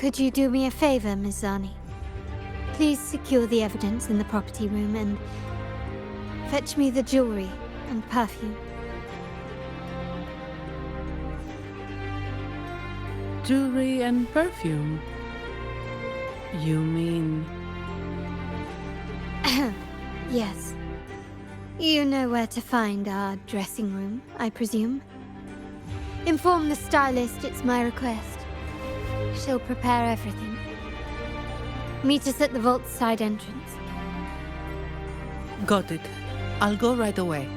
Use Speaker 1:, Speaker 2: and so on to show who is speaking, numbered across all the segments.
Speaker 1: Could you do me a favor, Miss Zani? Please secure the evidence in the property room and fetch me the jewelry and perfume.
Speaker 2: Jewelry and perfume? You mean...
Speaker 1: Yes. You know where to find our dressing room, I presume? Inform the stylist it's my request. She'll prepare everything. Meet us at the vault's side entrance.
Speaker 2: Got it. I'll go right away.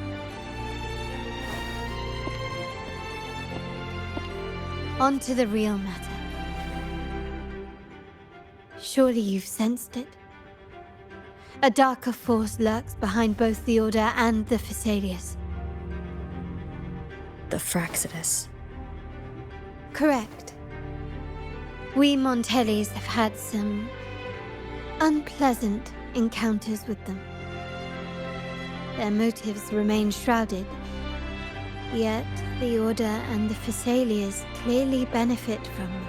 Speaker 1: On to the real matter. Surely you've sensed it. A darker force lurks behind both the Order and the Phasaelius.
Speaker 3: The Fraxidus.
Speaker 1: Correct. We Montellis have had some unpleasant encounters with them. Their motives remain shrouded, yet the Order and the Phasaelius clearly benefit from them.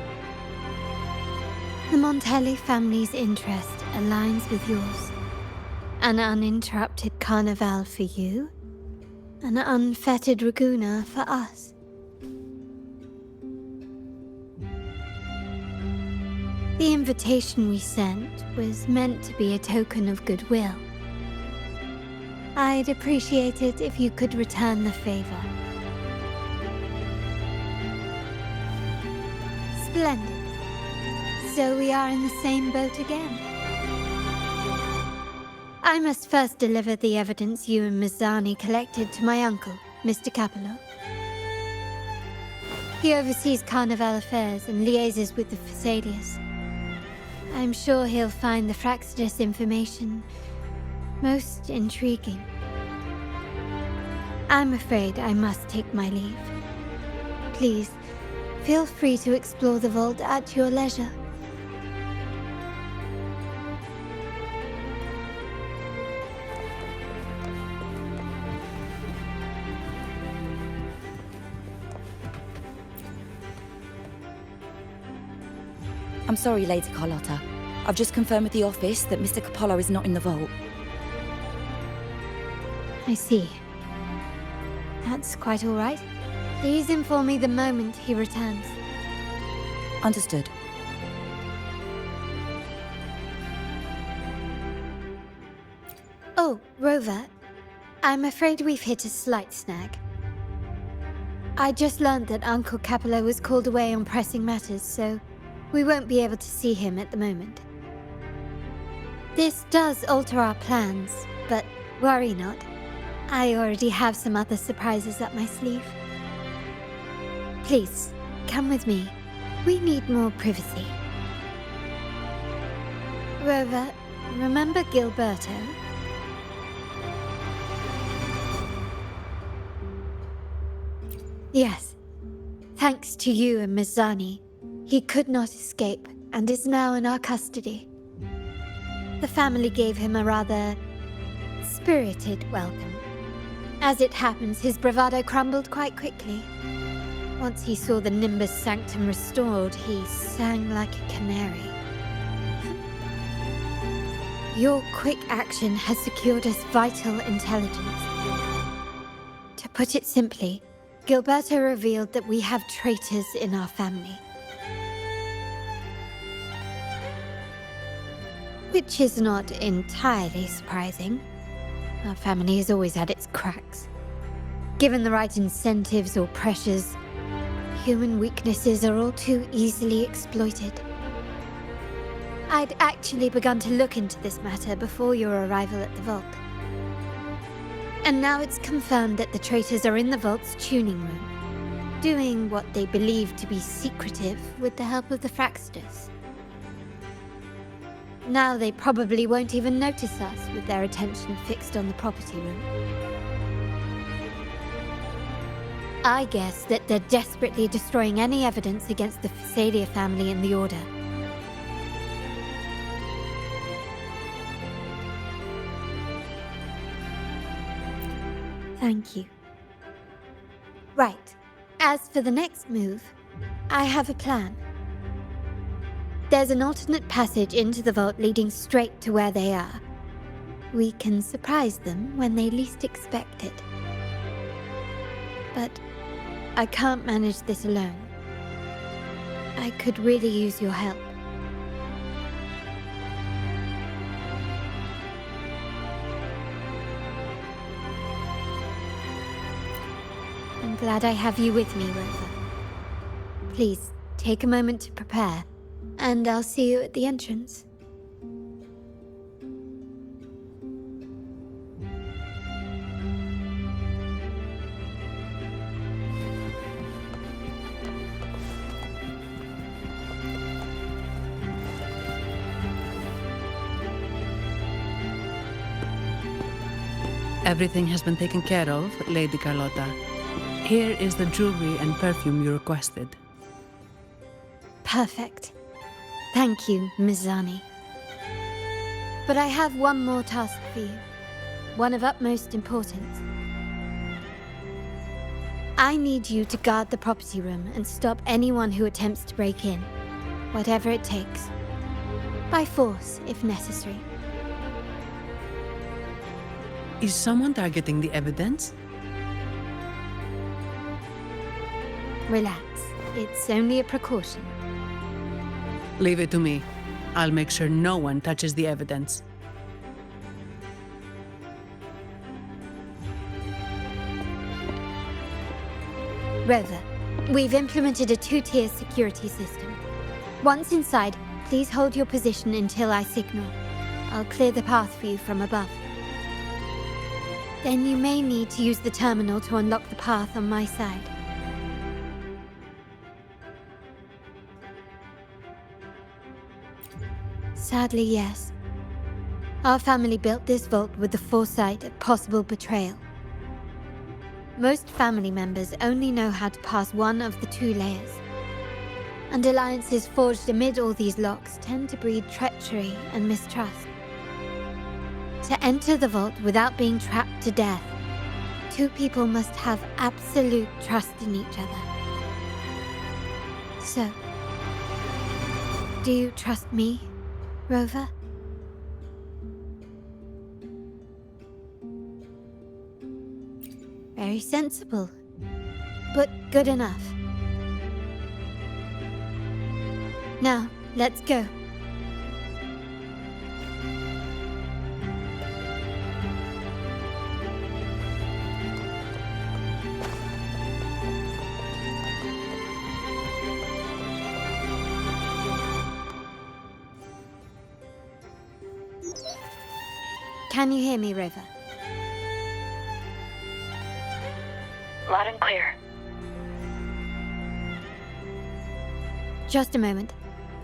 Speaker 1: The Montelli family's interest aligns with yours. An uninterrupted carnival for you, an unfettered Raguna for us. The invitation we sent was meant to be a token of goodwill. I'd appreciate it if you could return the favor. Splendid. So we are in the same boat again. I must first deliver the evidence you and Miss Zani collected to my uncle, Mr. Capello. He oversees Carnival affairs and liaises with the Phasaelius. I'm sure he'll find the Fraxidus information most intriguing. I'm afraid I must take my leave. Please, feel free to explore the vault at your leisure.
Speaker 3: I'm sorry, Lady Carlotta. I've just confirmed with the office that Mr. Capello is not in the vault.
Speaker 1: I see. That's quite all right. Please inform me the moment he returns.
Speaker 3: Understood.
Speaker 1: Oh, Rover, I'm afraid we've hit a slight snag. I just learned that Uncle Capello was called away on pressing matters, so we won't be able to see him at the moment. This does alter our plans, but worry not. I already have some other surprises up my sleeve. Please, come with me. We need more privacy. Rover, remember Gilberto? Yes. Thanks to you and Miss Zani, he could not escape and is now in our custody. The family gave him a rather spirited welcome. As it happens, his bravado crumbled quite quickly. Once he saw the Nimbus Sanctum restored, he sang like a canary. Your quick action has secured us vital intelligence. To put it simply, Gilberto revealed that we have traitors in our family. Which is not entirely surprising. Our family has always had its cracks. Given the right incentives or pressures, human weaknesses are all too easily exploited. I'd actually begun to look into this matter before your arrival at the vault. And now it's confirmed that the traitors are in the vault's tuning room, doing what they believe to be secretive with the help of the Fraxidus. Now they probably won't even notice us with their attention fixed on the property room. I guess that they're desperately destroying any evidence against the Phasalia family and the Order. Thank you. Right. As for the next move, I have a plan. There's an alternate passage into the vault leading straight to where they are. We can surprise them when they least expect it. But I can't manage this alone. I could really use your help. I'm glad I have you with me, Rover. Please, take a moment to prepare, and I'll see you at the entrance.
Speaker 2: Everything has been taken care of, Lady Carlotta. Here is the jewelry and perfume you requested.
Speaker 1: Perfect. Thank you, Mizani. But I have one more task for you. One of utmost importance. I need you to guard the property room and stop anyone who attempts to break in. Whatever it takes. By force, if necessary.
Speaker 2: Is someone targeting the evidence?
Speaker 1: Relax. It's only a precaution.
Speaker 2: Leave it to me. I'll make sure no one touches the evidence.
Speaker 1: Rover, we've implemented a two-tier security system. Once inside, please hold your position until I signal. I'll clear the path for you from above. Then you may need to use the terminal to unlock the path on my side. Sadly, yes. Our family built this vault with the foresight of possible betrayal. Most family members only know how to pass one of the two layers. And alliances forged amid all these locks tend to breed treachery and mistrust. To enter the vault without being trapped to death, two people must have absolute trust in each other. So, do you trust me, Rover? Very sensible, but good enough. Now, let's go. Can you hear me, Rover?
Speaker 4: Loud and clear.
Speaker 1: Just a moment.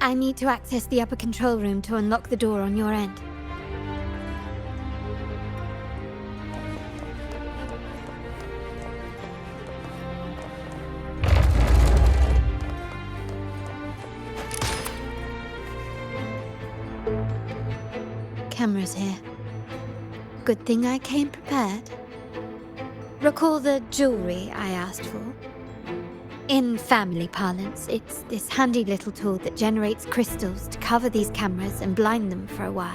Speaker 1: I need to access the upper control room to unlock the door on your end. Cameras here. Good thing I came prepared. Recall the jewelry I asked for? In family parlance, it's this handy little tool that generates crystals to cover these cameras and blind them for a while.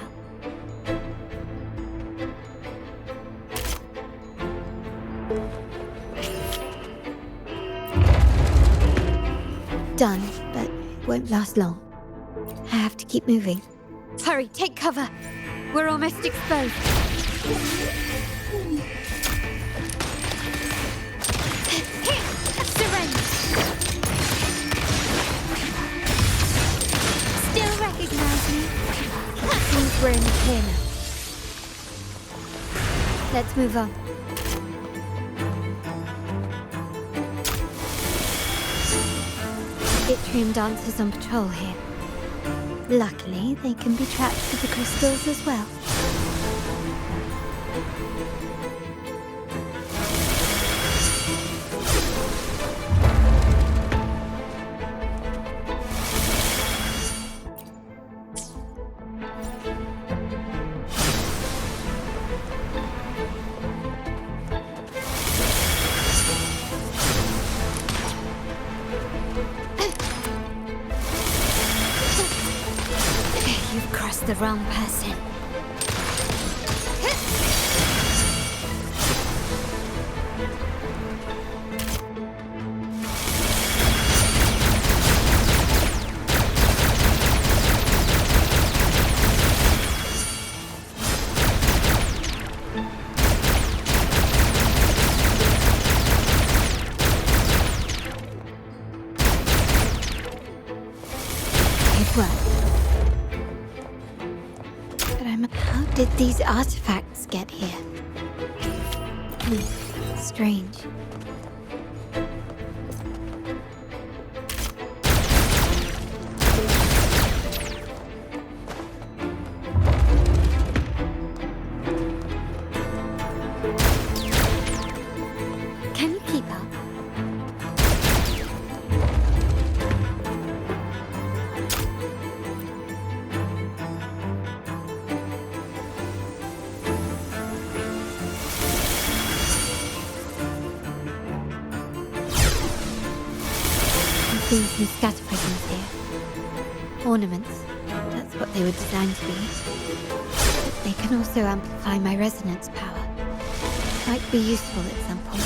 Speaker 1: Done, but it won't last long. I have to keep moving. Hurry, take cover! We're almost exposed. Surrender! Still recognize me? That means we're in the clear now. Let's move on. Yttrium dancers on patrol here. Luckily, they can be trapped with the crystals as well. You've crossed the wrong person. How did these artifacts get here? Strange. Can you keep up? Seen some scatter prisms here. Ornaments. That's what they were designed to be. But they can also amplify my resonance power. Might be useful at some point.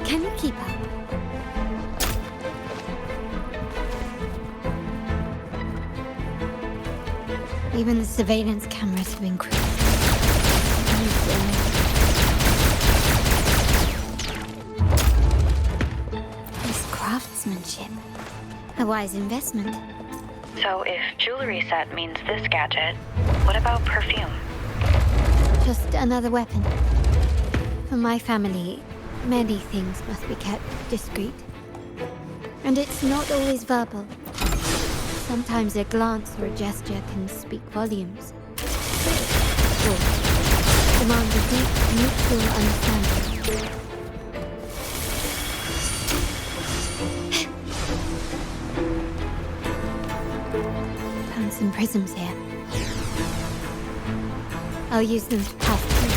Speaker 1: Can you keep up? Even the surveillance cameras have increased. This craftsmanship. A wise investment.
Speaker 4: So if jewelry set means this gadget, what about perfume?
Speaker 1: Just another weapon. For my family, many things must be kept discreet. And it's not always verbal. Sometimes a glance or a gesture can speak volumes. Or demand a deep, mutual understanding. Found some prisms here. I'll use them to pass through.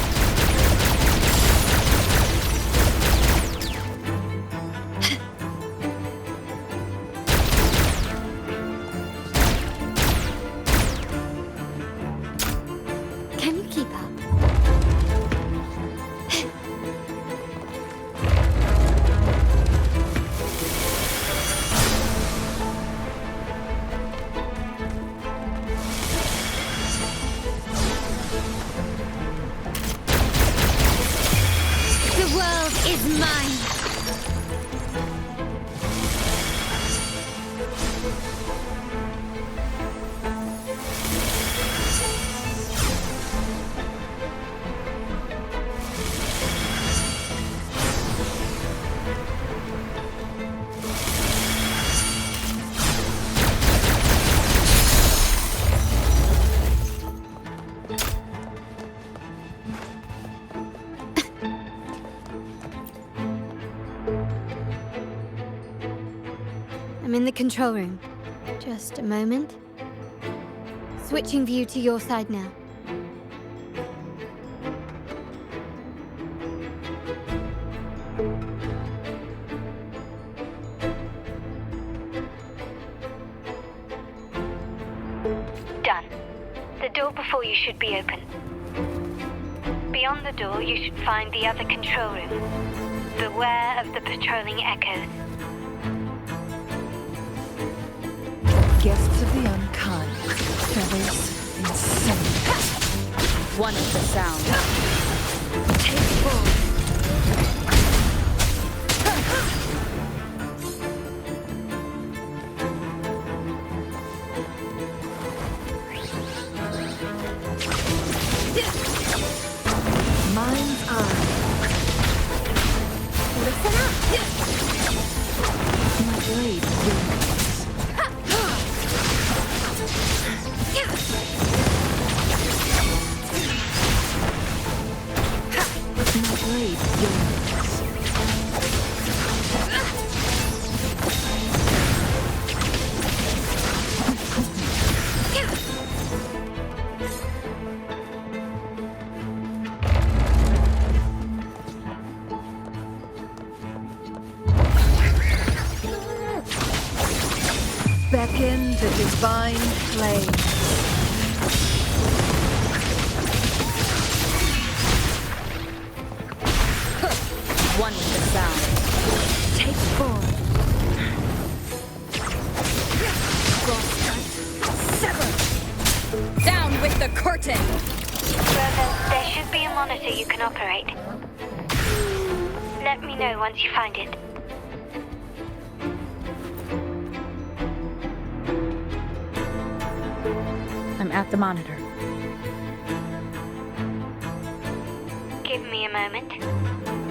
Speaker 1: Is mine. I'm in the control room. Just a moment. Switching view to your side now.
Speaker 4: Done. The door before you should be open. Beyond the door, you should find the other control room. Beware of the patrolling echoes.
Speaker 5: Guests of the unkind, feathers insane. One is the sound. Take full. Mind's eye. Listen up. My blade burns. My blade burns. Divine flame. One with the sound. Take four. Sever. Down with the curtain.
Speaker 4: Rover, there should be a monitor you can operate. Let me know once you find it.
Speaker 5: I'm at the monitor.
Speaker 4: Give me a moment.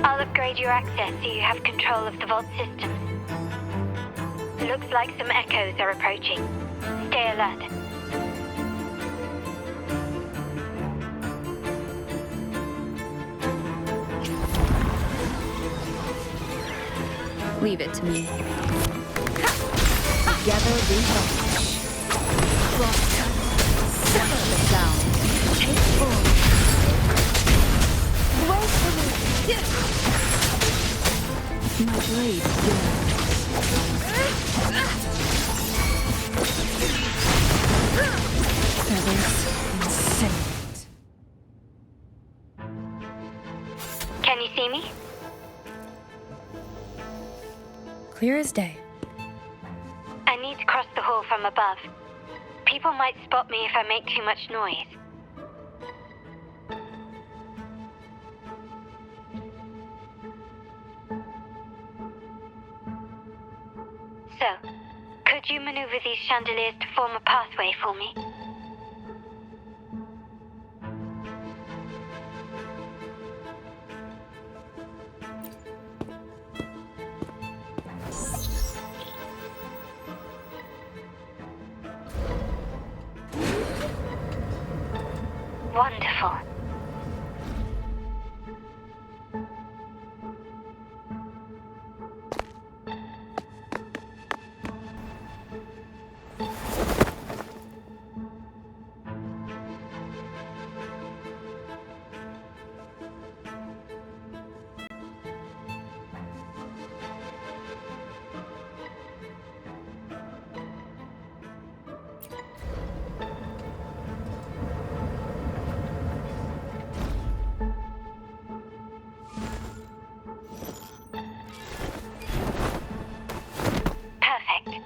Speaker 4: I'll upgrade your access so you have control of the vault systems. Looks like some echoes are approaching. Stay alert.
Speaker 5: Leave it to me. Together we help. Sever the sound. Take four. My blade feathers insane.
Speaker 4: Can you see me?
Speaker 5: Clear as day.
Speaker 4: I need to cross the hall from above. People might spot me if I make too much noise. So, could you maneuver these chandeliers to form a pathway for me? Wonderful. Perfect.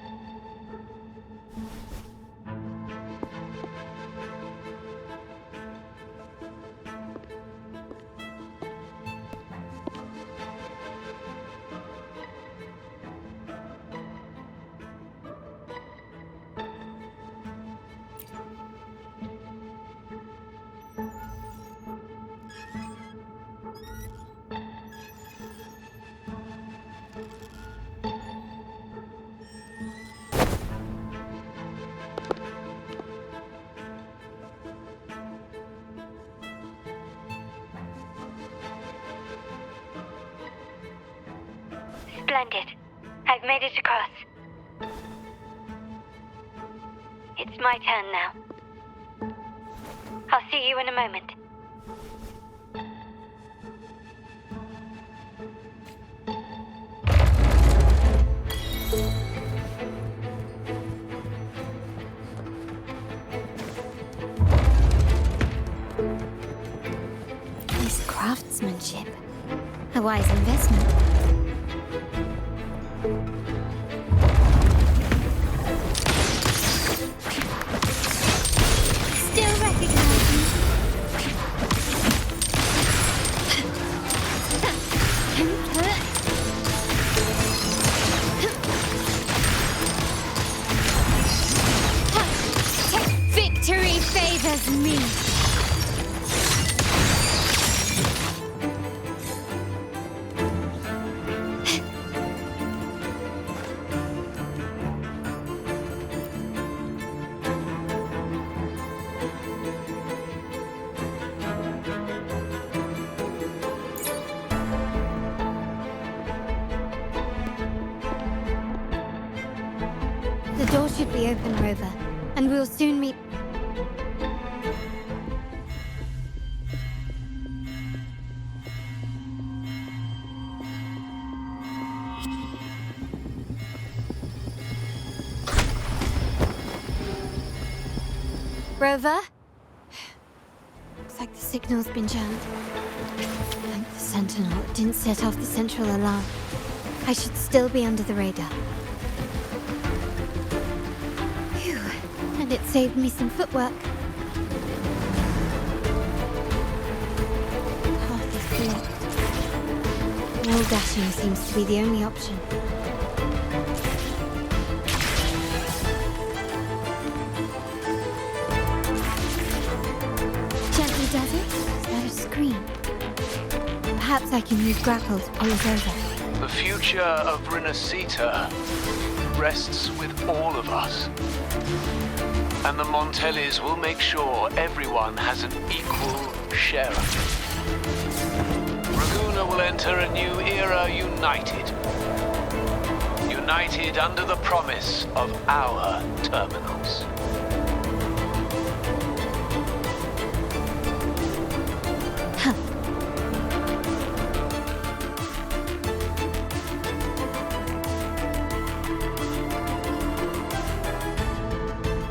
Speaker 4: Splendid. I've made it across. It's my turn now. I'll see you in a moment.
Speaker 1: Nice craftsmanship. A wise investment. Still recognize me? Victory favors me. The door should be open, Rover, and we'll soon meet. Rover? Looks like the signal's been jammed. Thank the Sentinel it didn't set off the central alarm. I should still be under the radar. Phew. And it saved me some footwork. Path is blocked. Wall dashing seems to be the only option. Gently does it? Is that a screen? Perhaps I can use grapple to pull it over.
Speaker 6: The future of Renacita rests with all of us. And the Montellis will make sure everyone has an equal share of it. Raguna will enter a new era united. United under the promise of our terminals.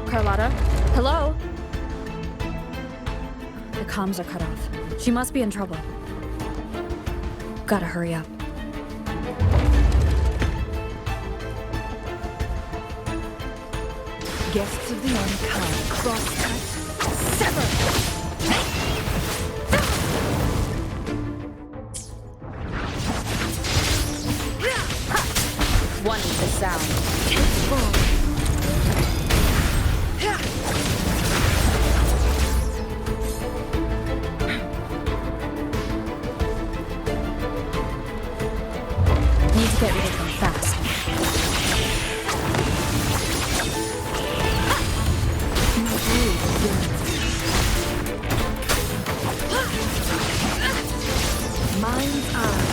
Speaker 5: Carlotta? Hello? The comms are cut off. She must be in trouble. Gotta hurry up.
Speaker 7: Guests of the unkind, cross-cut, sever!
Speaker 5: One with the sound. Need to get rid of them fast.
Speaker 7: Mind's eye.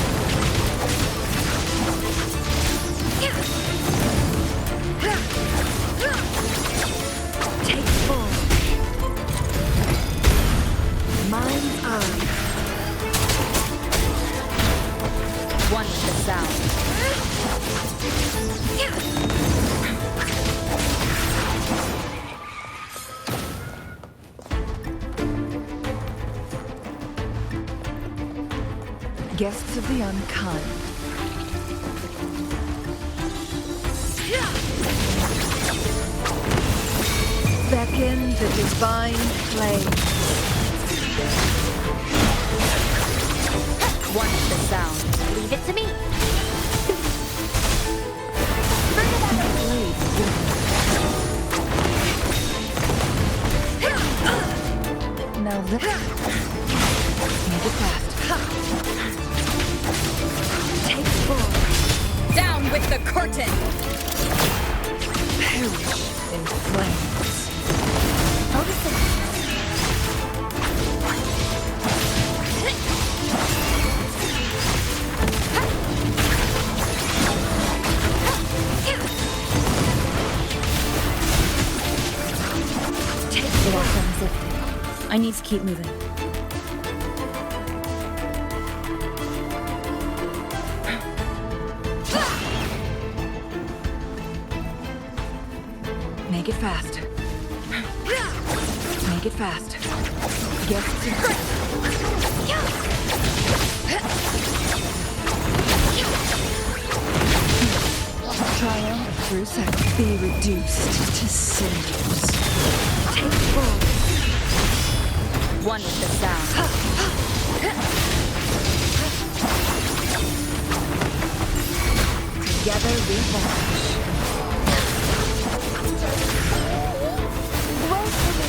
Speaker 7: Take full. Mind's eye.
Speaker 5: One with the sound.
Speaker 7: Guests of the unkind. Beckon the divine flame.
Speaker 5: One with the sound.
Speaker 1: Leave it to me.
Speaker 7: Now lift. Make it fast. Take full.
Speaker 5: Down with the curtain!
Speaker 7: Perish in flames.
Speaker 1: Notice it.
Speaker 5: The lockdown's lifted. I need to keep moving.
Speaker 7: Make it fast. Make it fast. Guests triumph through sex. Be reduced to cinders. Take full.
Speaker 5: One with the sound.
Speaker 7: Together we vanish.
Speaker 1: Wait for me.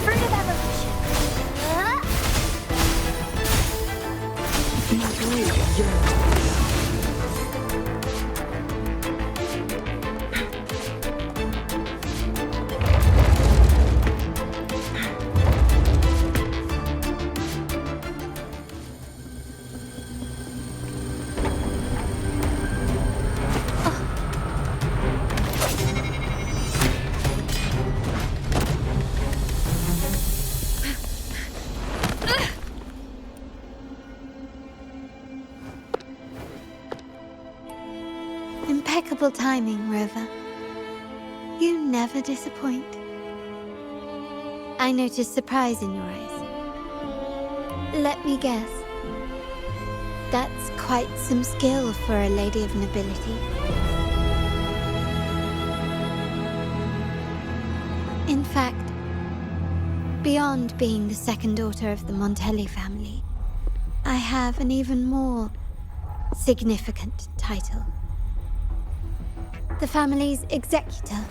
Speaker 1: Fruit of evolution.
Speaker 7: Be brave, yearn.
Speaker 1: Impeccable timing, Rover. You never disappoint. I notice surprise in your eyes. Let me guess. That's quite some skill for a lady of nobility. In fact, beyond being the second daughter of the Montelli family, I have an even more significant title. The family's executor.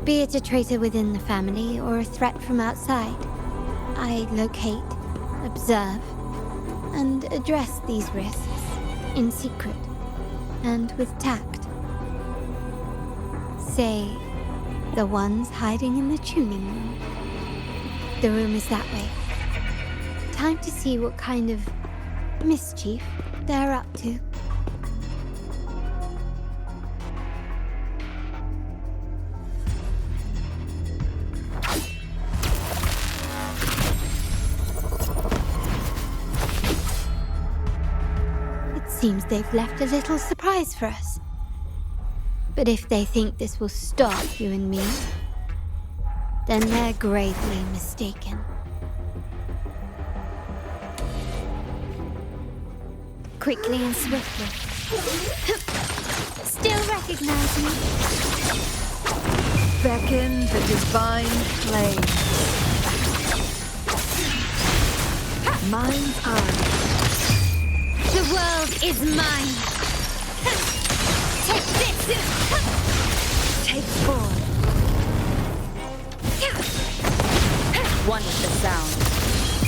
Speaker 1: Be it a traitor within the family or a threat from outside, I locate, observe, and address these risks in secret and with tact. Say, the ones hiding in the tuning room. The room is that way. Time to see what kind of mischief they're up to. Seems they've left a little surprise for us. But if they think this will stop you and me, then they're gravely mistaken. Quickly and swiftly. Still recognize me?
Speaker 7: Beckon the divine flame. Mind's eye.
Speaker 1: The world is mine! Take this!
Speaker 7: Take four.
Speaker 5: One with the sound.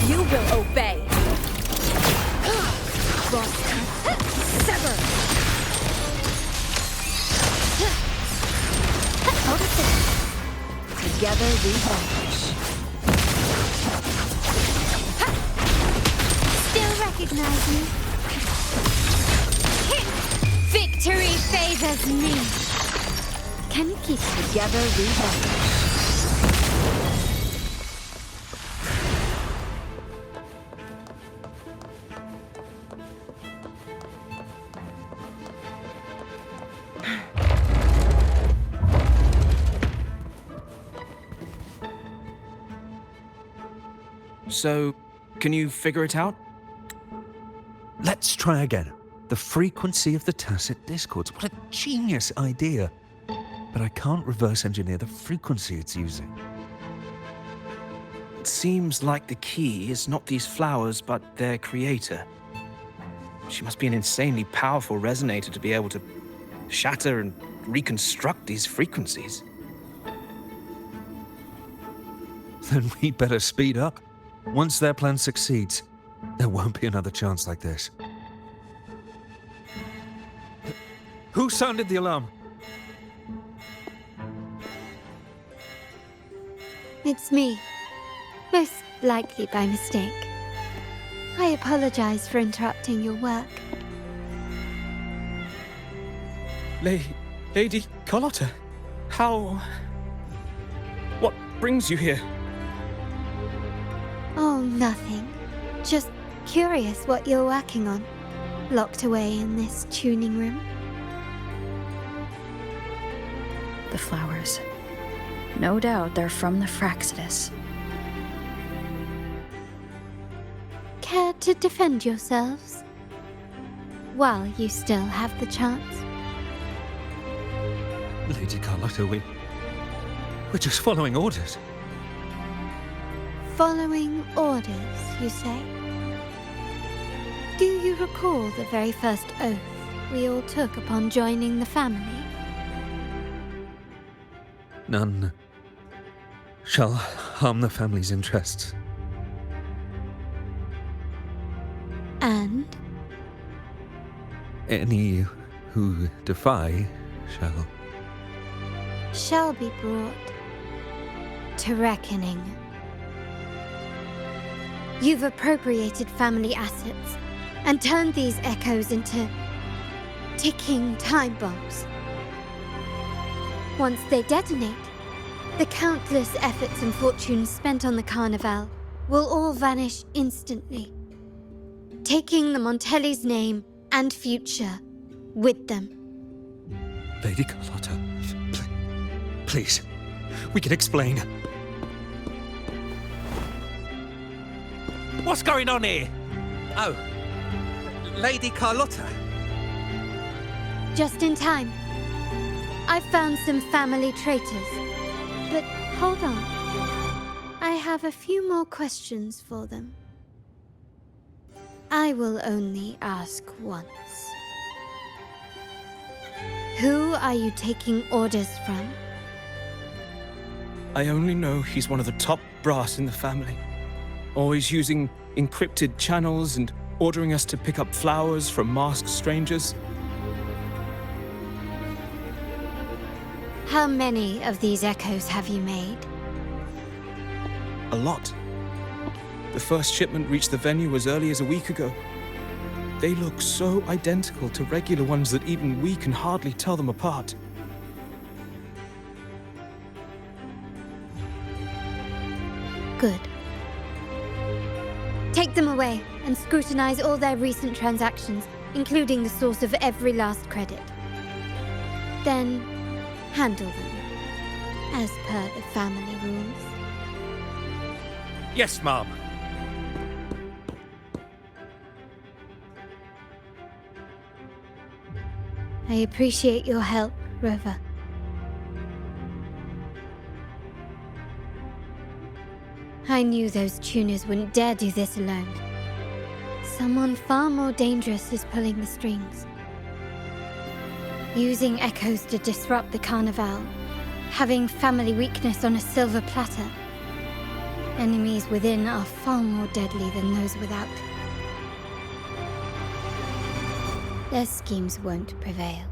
Speaker 5: You will obey.
Speaker 7: Cross cut. Sever.
Speaker 1: Out of this.
Speaker 7: Together we vanish.
Speaker 1: Still recognize me? Victory favors me. Can you keep it?
Speaker 7: Together we vanish.
Speaker 8: So, can you figure it out?
Speaker 9: Let's try again. The frequency of the tacit discords. What a genius idea. But I can't reverse engineer the frequency it's using.
Speaker 8: It seems like the key is not these flowers, but their creator. She must be an insanely powerful resonator to be able to shatter and reconstruct these frequencies.
Speaker 9: Then we better speed up. Once their plan succeeds, there won't be another chance like this. Who sounded the alarm?
Speaker 1: It's me. Most likely by mistake. I apologize for interrupting your work.
Speaker 8: Lady Carlotta, how... What brings you here?
Speaker 1: Oh, nothing. Just curious what you're working on. Locked away in this tuning room.
Speaker 5: The flowers. No doubt they're from the Fraxidus.
Speaker 1: Care to defend yourselves? While you still have the chance.
Speaker 9: Lady Carlotta, we're just following orders.
Speaker 1: Following orders, you say? Do you recall the very first oath we all took upon joining the family?
Speaker 9: None shall harm the family's interests.
Speaker 1: And?
Speaker 9: Any who defy
Speaker 1: shall be brought to reckoning. You've appropriated family assets and turned these echoes into ticking time bombs. Once they detonate, the countless efforts and fortunes spent on the Carnival will all vanish instantly, taking the Montelli's name and future with them.
Speaker 9: Lady Carlotta, please, We can explain. What's going on here? Oh, Lady Carlotta.
Speaker 1: Just in time. I've found some family traitors. But hold on. I have a few more questions for them. I will only ask once. Who are you taking orders from?
Speaker 8: I only know he's one of the top brass in the family. Always using encrypted channels and ordering us to pick up flowers from masked strangers.
Speaker 1: How many of these echoes have you made?
Speaker 8: A lot. The first shipment reached the venue as early as a week ago. They look so identical to regular ones that even we can hardly tell them apart.
Speaker 1: Good. Take them away and scrutinize all their recent transactions, including the source of every last credit. Then, handle them, as per the family rules.
Speaker 9: Yes, Mom.
Speaker 1: I appreciate your help, Rover. I knew those tuners wouldn't dare do this alone. Someone far more dangerous is pulling the strings. Using echoes to disrupt the Carnival. Having family weakness on a silver platter. Enemies within are far more deadly than those without. Their schemes won't prevail.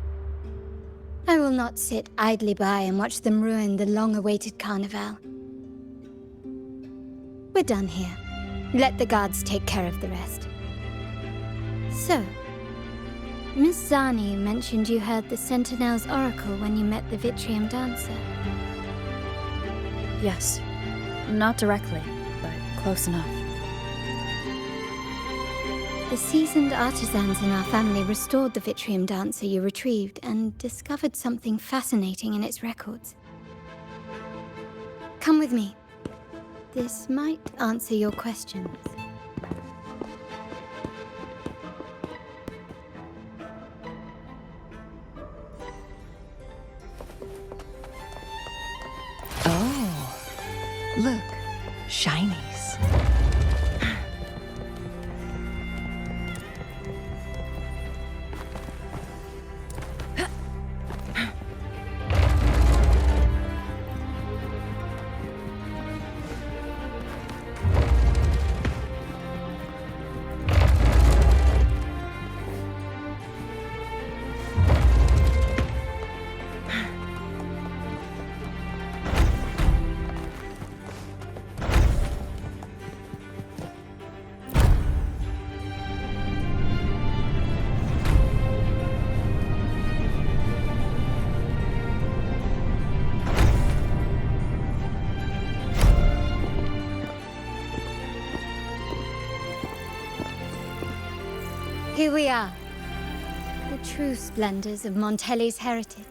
Speaker 1: I will not sit idly by and watch them ruin the long-awaited Carnival. We're done here. Let the guards take care of the rest. So, Miss Zani mentioned you heard the Sentinel's oracle when you met the Vitrium Dancer.
Speaker 5: Yes. Not directly, but close enough.
Speaker 1: The seasoned artisans in our family restored the Vitrium Dancer you retrieved and discovered something fascinating in its records. Come with me. This might answer your questions.
Speaker 7: Oh, look, shinies.
Speaker 1: Here we are. The true splendors of Montelli's heritage.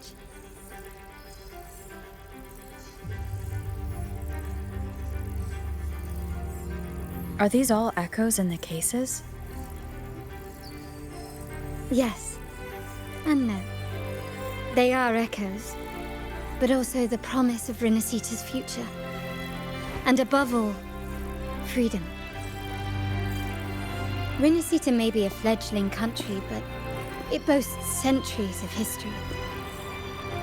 Speaker 5: Are these all echoes in the cases?
Speaker 1: Yes. And no. They are echoes, but also the promise of Renacita's future. And above all, freedom. Renacita may be a fledgling country, but it boasts centuries of history.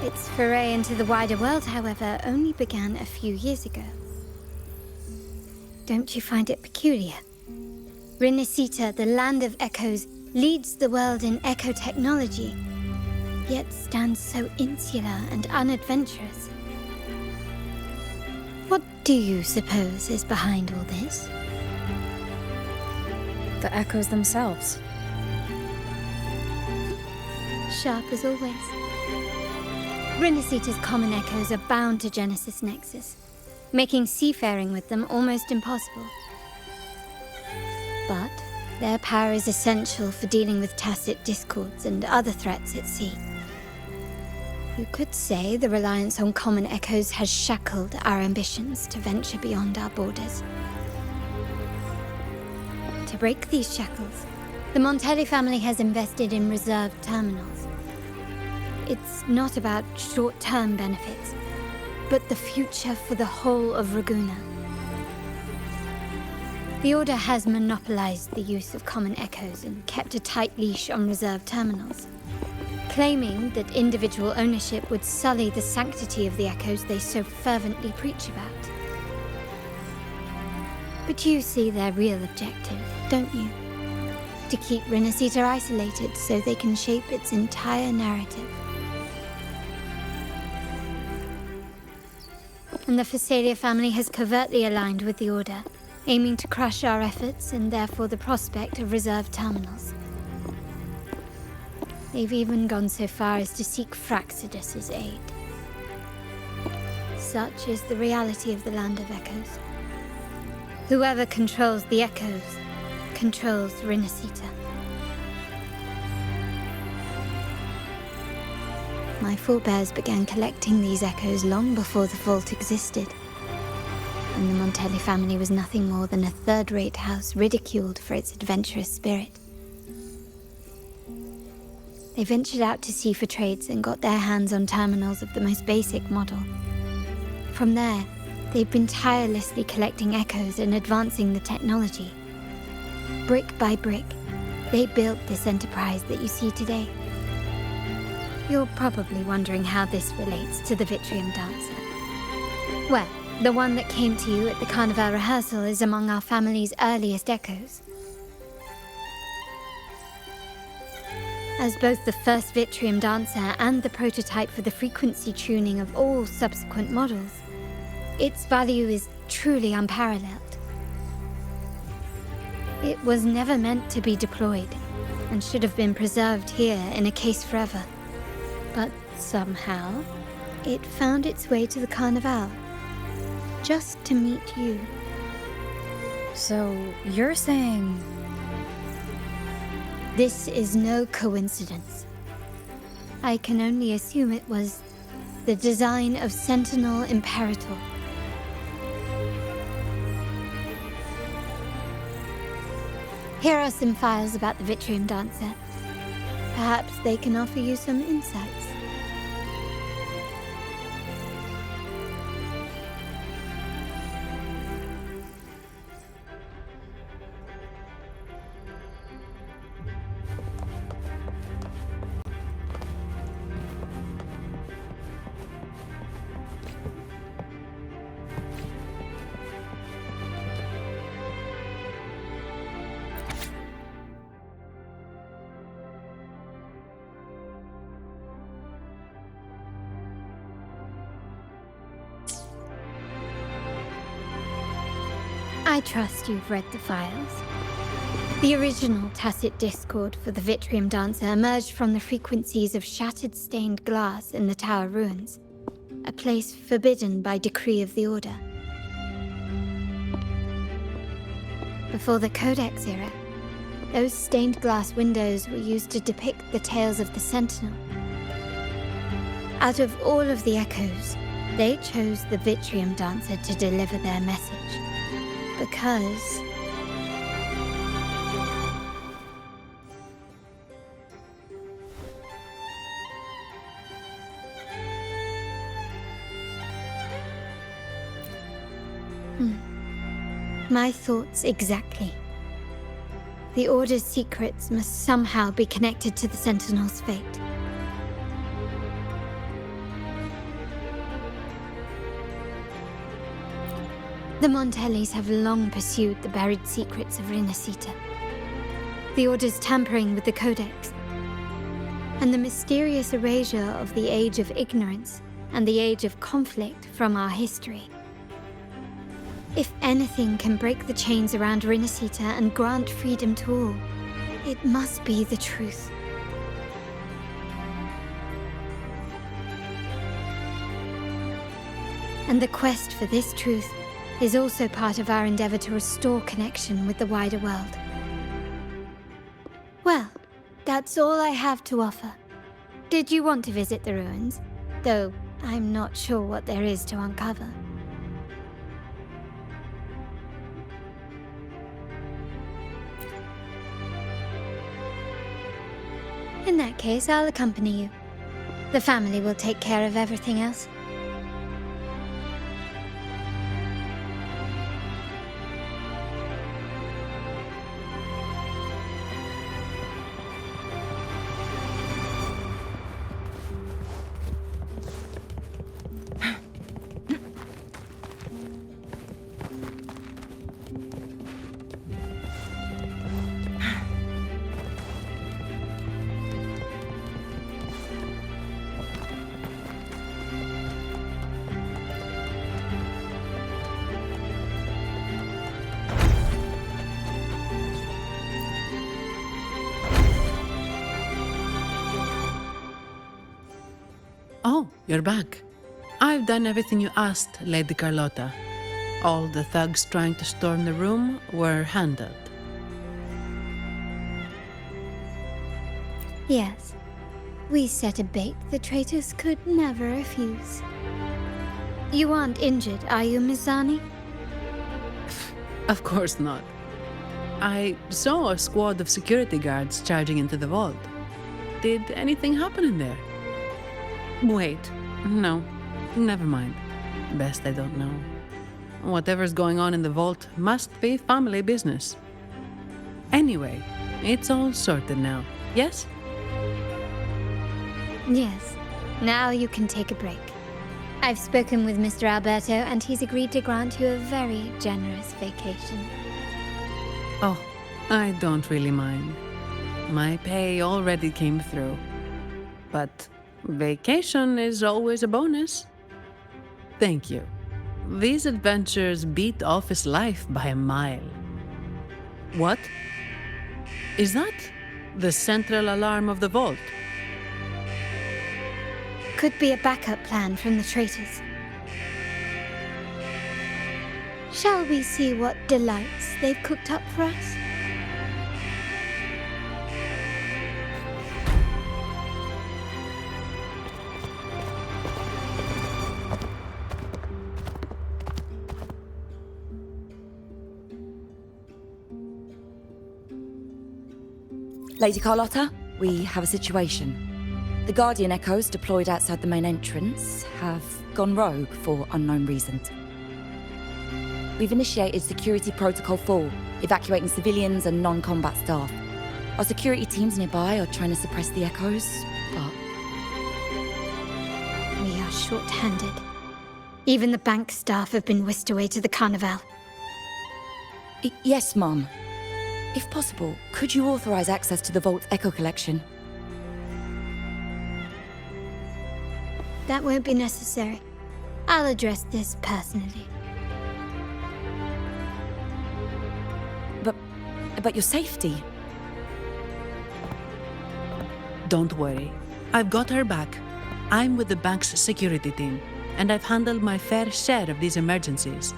Speaker 1: Its foray into the wider world, however, only began a few years ago. Don't you find it peculiar? Renacita, the land of echoes, leads the world in echo technology, yet stands so insular and unadventurous. What do you suppose is behind all this?
Speaker 5: The echoes themselves.
Speaker 1: Sharp as always. Renacita's common echoes are bound to Genesis Nexus, making seafaring with them almost impossible. But their power is essential for dealing with tacit discords and other threats at sea. You could say the reliance on common echoes has shackled our ambitions to venture beyond our borders. To break these shackles, the Montelli family has invested in reserved terminals. It's not about short-term benefits, but the future for the whole of Raguna. The Order has monopolized the use of common echoes and kept a tight leash on reserved terminals, claiming that individual ownership would sully the sanctity of the echoes they so fervently preach about. But you see their real objective, don't you? To keep Renacita isolated so they can shape its entire narrative. And the Phasalia family has covertly aligned with the Order, aiming to crush our efforts and therefore the prospect of reserved terminals. They've even gone so far as to seek Fraxidus's aid. Such is the reality of the Land of Echoes. Whoever controls the Echoes controls Renacita. My forebears began collecting these echoes long before the vault existed, and the Montelli family was nothing more than a third-rate house ridiculed for its adventurous spirit. They ventured out to sea for trades and got their hands on terminals of the most basic model. From there, they've been tirelessly collecting echoes and advancing the technology. Brick by brick, they built this enterprise that you see today. You're probably wondering how this relates to the Vitrium Dancer. Well, the one that came to you at the Carnival rehearsal is among our family's earliest echoes. As both the first Vitrium Dancer and the prototype for the frequency tuning of all subsequent models, its value is truly unparalleled. It was never meant to be deployed, and should have been preserved here in a case forever. But somehow, it found its way to the Carnival, just to meet you.
Speaker 5: So, you're saying...
Speaker 1: This is no coincidence. I can only assume it was the design of Sentinel Imperator. Here are some files about the Vitrium Dancer. Perhaps they can offer you some insights. I trust you've read the files. The original tacit discord for the Vitrium Dancer emerged from the frequencies of shattered stained glass in the tower ruins, a place forbidden by decree of the Order. Before the Codex era, those stained glass windows were used to depict the tales of the Sentinel. Out of all of the echoes, they chose the Vitrium Dancer to deliver their message. Because... My thoughts exactly. The Order's secrets must somehow be connected to the Sentinel's fate. The Montellis have long pursued the buried secrets of Renacita. The Order's tampering with the Codex, and the mysterious erasure of the Age of Ignorance and the Age of Conflict from our history. If anything can break the chains around Renacita and grant freedom to all, it must be the truth. And the quest for this truth is also part of our endeavor to restore connection with the wider world. Well, that's all I have to offer. Did you want to visit the ruins? though I'm not sure what there is to uncover. In that case, I'll accompany you. The family will take care of everything else.
Speaker 2: Oh, you're back. I've done everything you asked, Lady Carlotta. All the thugs trying to storm the room were handled.
Speaker 1: Yes. We set a bait the traitors could never refuse. You aren't injured, are you, Miss Zani?
Speaker 2: Of course not. I saw a squad of security guards charging into the vault. Did anything happen in there? Wait, no, never mind. Best I don't know. Whatever's going on in the vault must be family business. Anyway, it's all sorted now, yes?
Speaker 1: Yes. Now you can take a break. I've spoken with Mr. Alberto, and he's agreed to grant you a very generous vacation.
Speaker 2: Oh, I don't really mind. My pay already came through. But vacation is always a bonus. Thank you. These adventures beat office life by a mile. What? Is that the central alarm of the vault?
Speaker 1: Could be a backup plan from the traitors. Shall we see what delights they've cooked up for us?
Speaker 3: Lady Carlotta, we have a situation. The Guardian Echoes deployed outside the main entrance have gone rogue for unknown reasons. We've initiated Security Protocol 4, evacuating civilians and non-combat staff. Our security teams nearby are trying to suppress the Echoes, but...
Speaker 1: We are short-handed. Even the bank staff have been whisked away to the Carnival.
Speaker 3: Yes, Mum. If possible, could you authorize access to the Vault's Echo collection?
Speaker 1: That won't be necessary. I'll address this personally.
Speaker 3: But your safety?
Speaker 2: Don't worry. I've got her back. I'm with the bank's security team, and I've handled my fair share of these emergencies.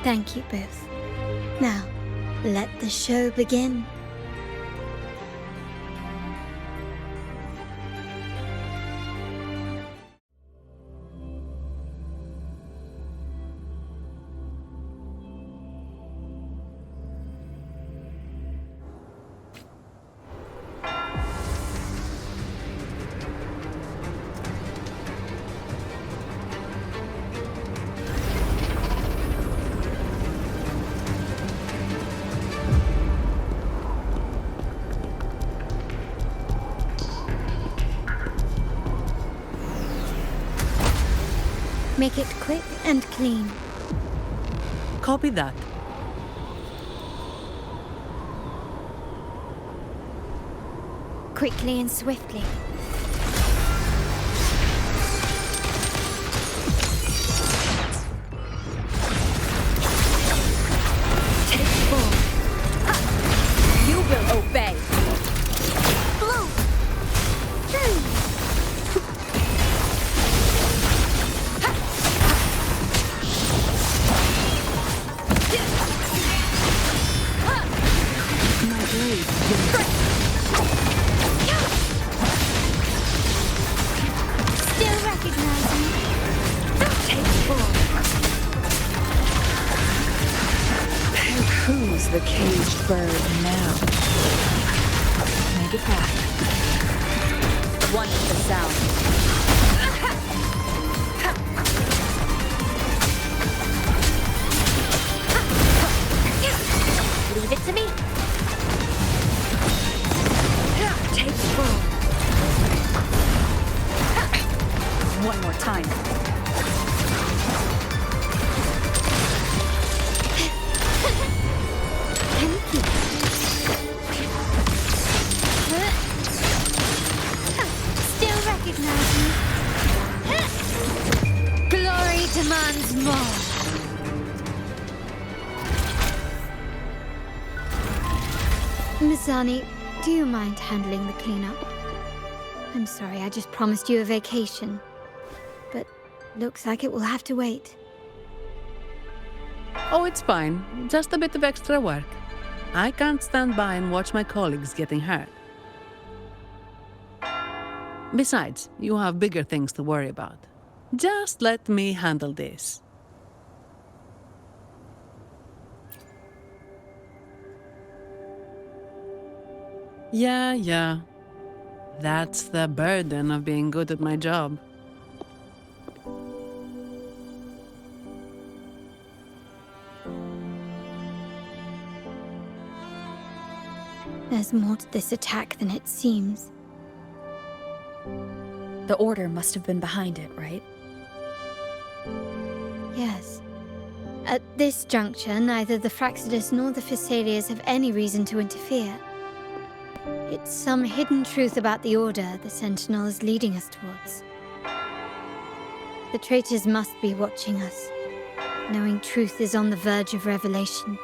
Speaker 1: Thank you both. Now, let the show begin. Make it quick and clean.
Speaker 2: Copy that.
Speaker 1: Quickly and swiftly.
Speaker 5: Take 4. You will obey.
Speaker 1: Blue! Still recognizing.
Speaker 5: Take 4. And who's the caged bird now? Make it fast. 1 with the sound.
Speaker 1: Leave it to me.
Speaker 5: Take 4. 1 more time.
Speaker 1: Still recognizing. Glory demands more. Mizani, do you mind handling the cleanup? I'm sorry, I just promised you a vacation. But looks like it will have to wait.
Speaker 2: Oh, it's fine. Just a bit of extra work. I can't stand by and watch my colleagues getting hurt. Besides, you have bigger things to worry about. Just let me handle this. Yeah. That's the burden of being good at my job.
Speaker 1: There's more to this attack than it seems.
Speaker 5: The Order must have been behind it, right?
Speaker 1: Yes. At this juncture, neither the Fraxidus nor the Physaelias have any reason to interfere. It's some hidden truth about the Order the Sentinel is leading us towards. The traitors must be watching us, knowing truth is on the verge of revelation.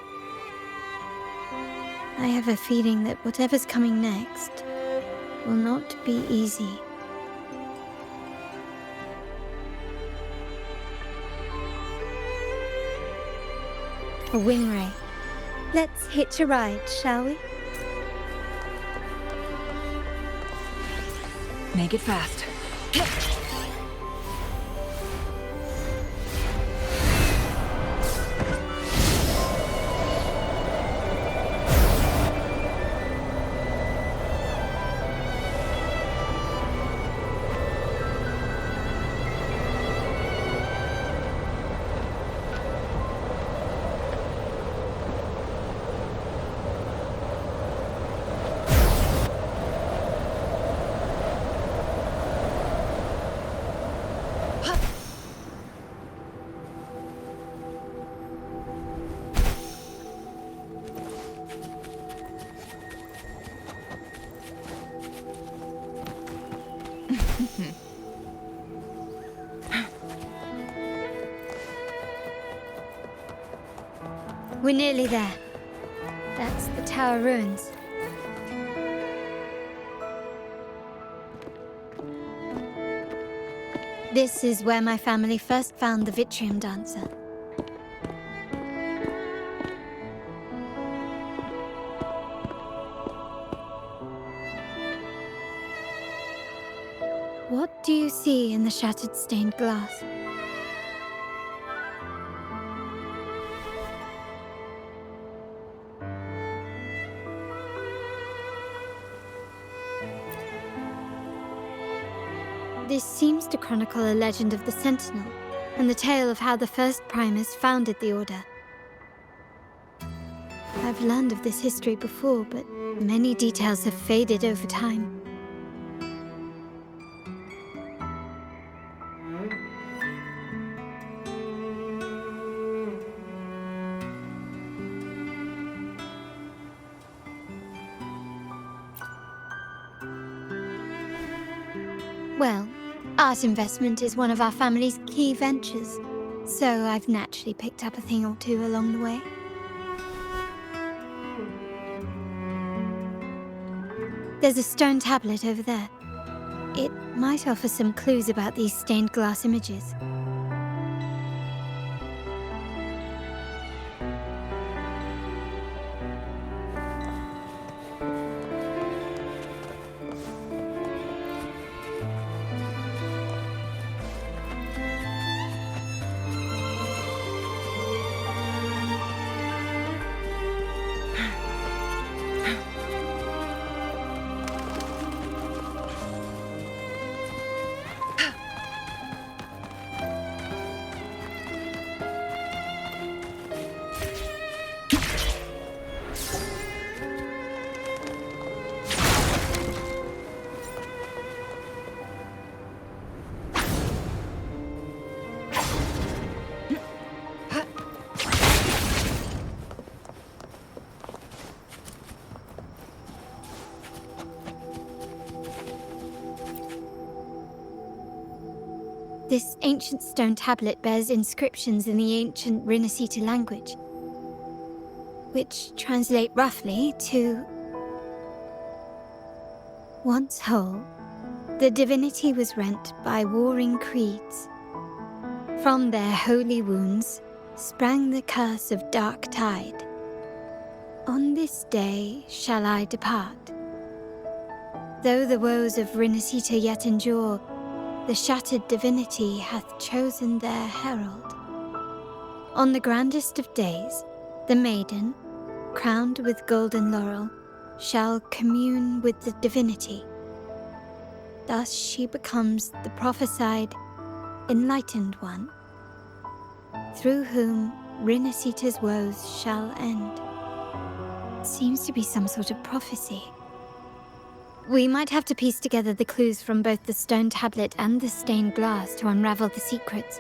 Speaker 1: I have a feeling that whatever's coming next will not be easy. A wing ray. Let's hitch a ride, shall we?
Speaker 5: Make it fast.
Speaker 1: We're nearly there. That's the tower ruins. This is where my family first found the Vitrium Dancer. What do you see in the shattered stained glass? This seems to chronicle a legend of the Sentinel, and the tale of how the first Primus founded the Order. I've learned of this history before, but many details have faded over time. Well, art investment is one of our family's key ventures, so I've naturally picked up a thing or two along the way. There's a stone tablet over there. It might offer some clues about these stained glass images. This ancient stone tablet bears inscriptions in the ancient Rinascita language, which translate roughly to... Once whole, the divinity was rent by warring creeds. From their holy wounds sprang the curse of dark tide. On this day shall I depart. Though the woes of Rinascita yet endure, the shattered divinity hath chosen their herald. On the grandest of days, the maiden, crowned with golden laurel, shall commune with the divinity. Thus she becomes the prophesied, enlightened one, through whom Rinascita's woes shall end. Seems to be some sort of prophecy. We might have to piece together the clues from both the stone tablet and the stained glass to unravel the secrets.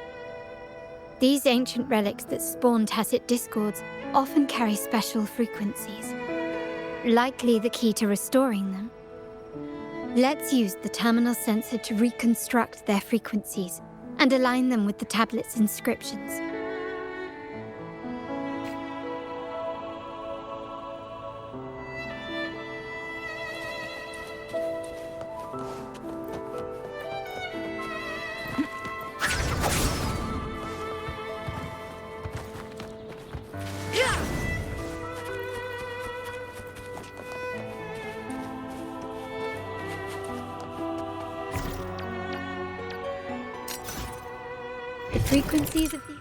Speaker 1: These ancient relics that spawn tacit discords often carry special frequencies, likely the key to restoring them. Let's use the terminal sensor to reconstruct their frequencies and align them with the tablet's inscriptions. The frequencies of the...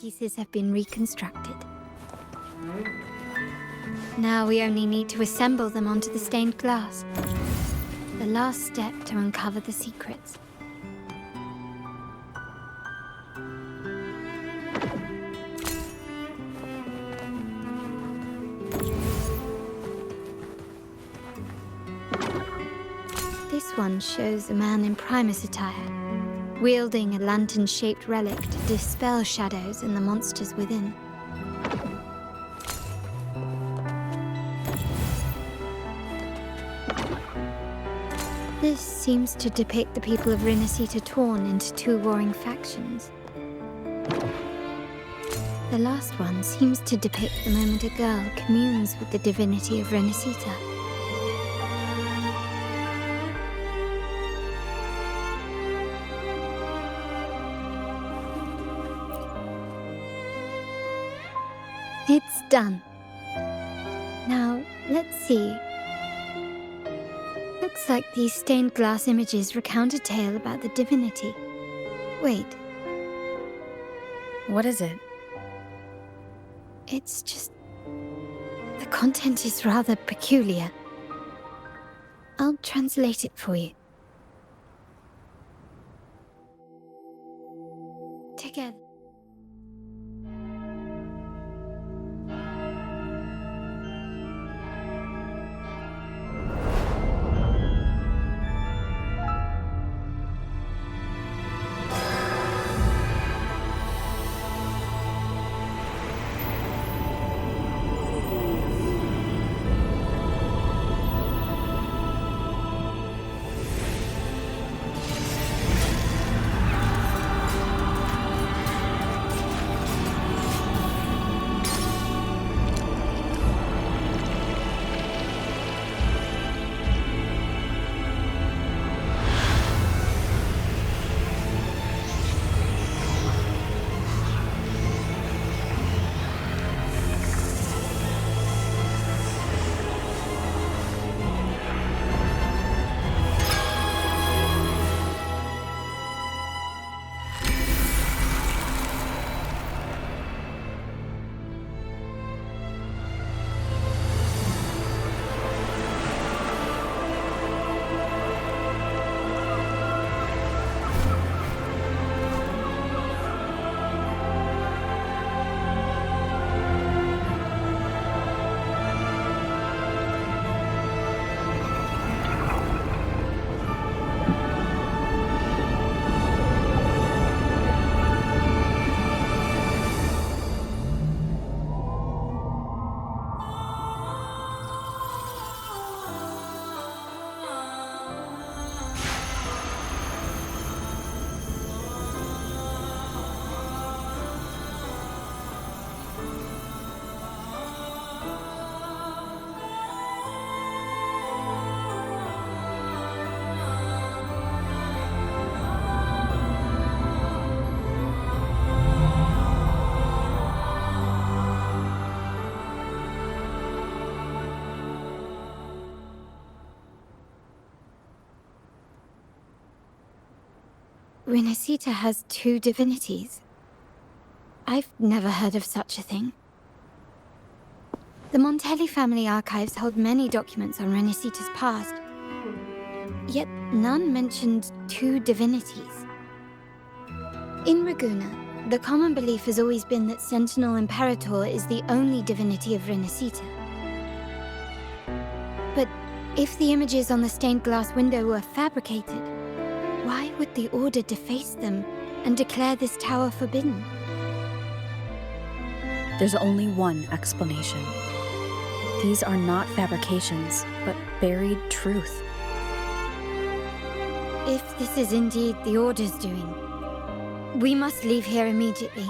Speaker 1: pieces have been reconstructed. Now we only need to assemble them onto the stained glass. The last step to uncover the secrets. This one shows a man in Primus attire, wielding a lantern-shaped relic to dispel shadows and the monsters within. This seems to depict the people of Rinascita torn into two warring factions. The last one seems to depict the moment a girl communes with the divinity of Rinascita. It's done. Now, let's see. Looks like these stained glass images recount a tale about the divinity. Wait,
Speaker 5: What is it?
Speaker 1: it's just... the content is rather peculiar. I'll translate it for you. Together. Renacita has 2 divinities. I've never heard of such a thing. The Montelli family archives hold many documents on Renacita's past, yet none mentioned 2 divinities. In Raguna, the common belief has always been that Sentinel Imperator is the only divinity of Renacita. But if the images on the stained glass window were fabricated, why would the Order deface them and declare this tower forbidden?
Speaker 5: There's only one explanation. These are not fabrications, but buried truth.
Speaker 1: If this is indeed the Order's doing, we must leave here immediately.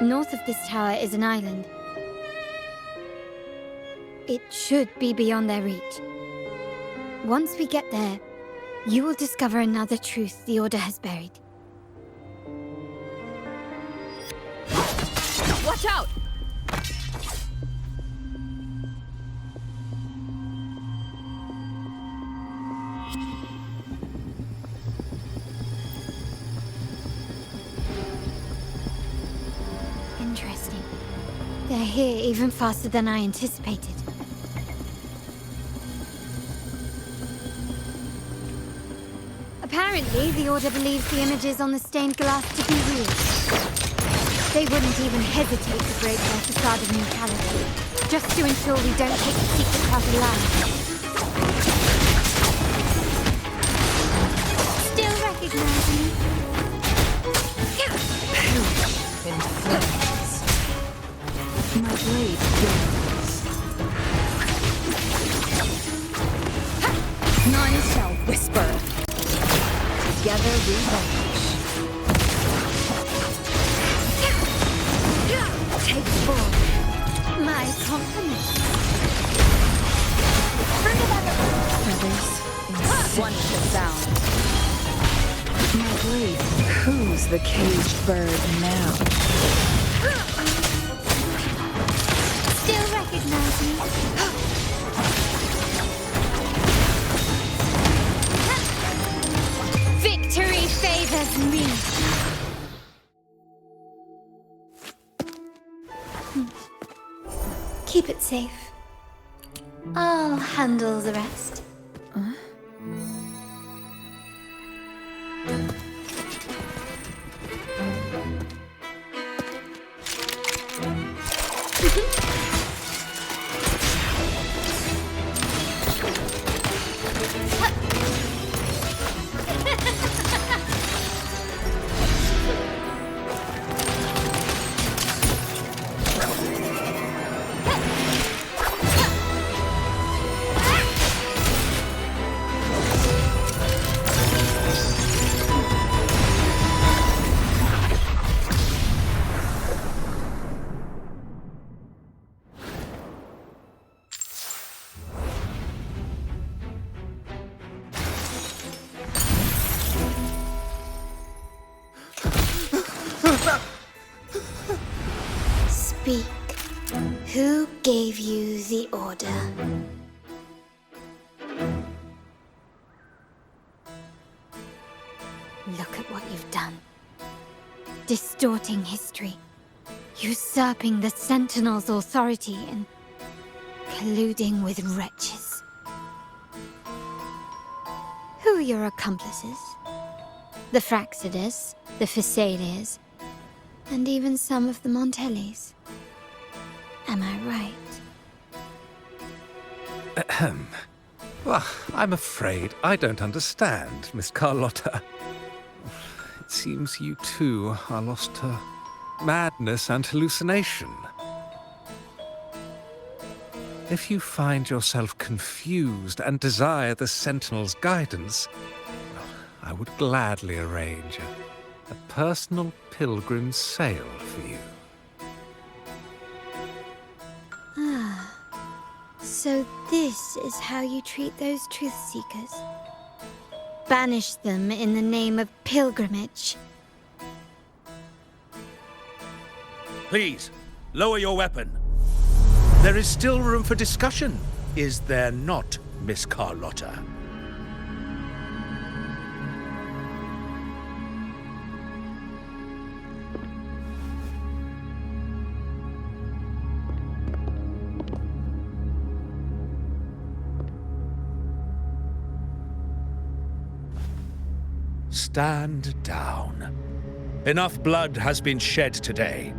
Speaker 1: North of this tower is an island. It should be beyond their reach. Once we get there, you will discover another truth the Order has buried.
Speaker 5: Watch out!
Speaker 1: Interesting. They're here even faster than I anticipated. Apparently, the Order believes the images on the stained glass to be real. They wouldn't even hesitate to break their facade of neutrality, just to ensure we don't take the secret part alive. Still recognize me?
Speaker 7: In flames. My blade burns.
Speaker 5: None shall whisper. Together we vanish.
Speaker 1: Take forward my compliments.
Speaker 7: Feathers in
Speaker 5: One with the sound.
Speaker 7: my blade. Who's the caged bird now?
Speaker 1: Still recognize me? Victory favors me. Keep it safe. I'll handle the rest. Speak. Who gave you the order? Look at what you've done. Distorting history. Usurping the Sentinel's authority and colluding with wretches. Who are your accomplices? The Fraxidus, the Phisalias, and even some of the Montellis. Am I right?
Speaker 9: Ahem. Well, I'm afraid I don't understand, Miss Carlotta. It seems you too are lost to madness and hallucination. If you find yourself confused and desire the Sentinel's guidance, I would gladly arrange a personal pilgrim sail for you.
Speaker 1: So this is how you treat those truth seekers? Banish them in the name of pilgrimage.
Speaker 10: Please, lower your weapon. There is still room for discussion, is there not, Miss Carlotta? Stand down. Enough blood has been shed today.